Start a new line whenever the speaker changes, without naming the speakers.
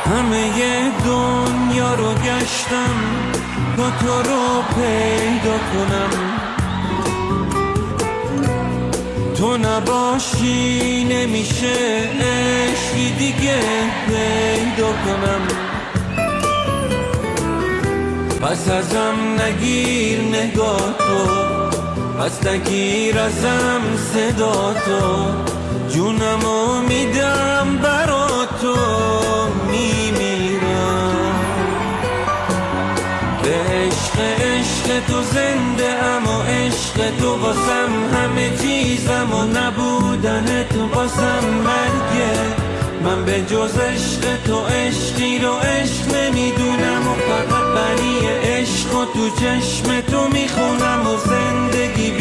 همه دنیا رو گشتم تا تو رو پیدا کنم، تو نباشی نمیشه عشقی دیگه پیدا کنم. پس ازم نگیر نگاه تو، پس نگیر ازم صدا تو، جونمو میدم برا تو، میمیرم به عشق تو زنده ام و عشق تو واسم همه چیزم و نبودن تو واسم مرگه. من به جز عشق تو عشقی رو عشق نمیدونم و فقط بنی عشق و تو چشم تو میخونم و زندگی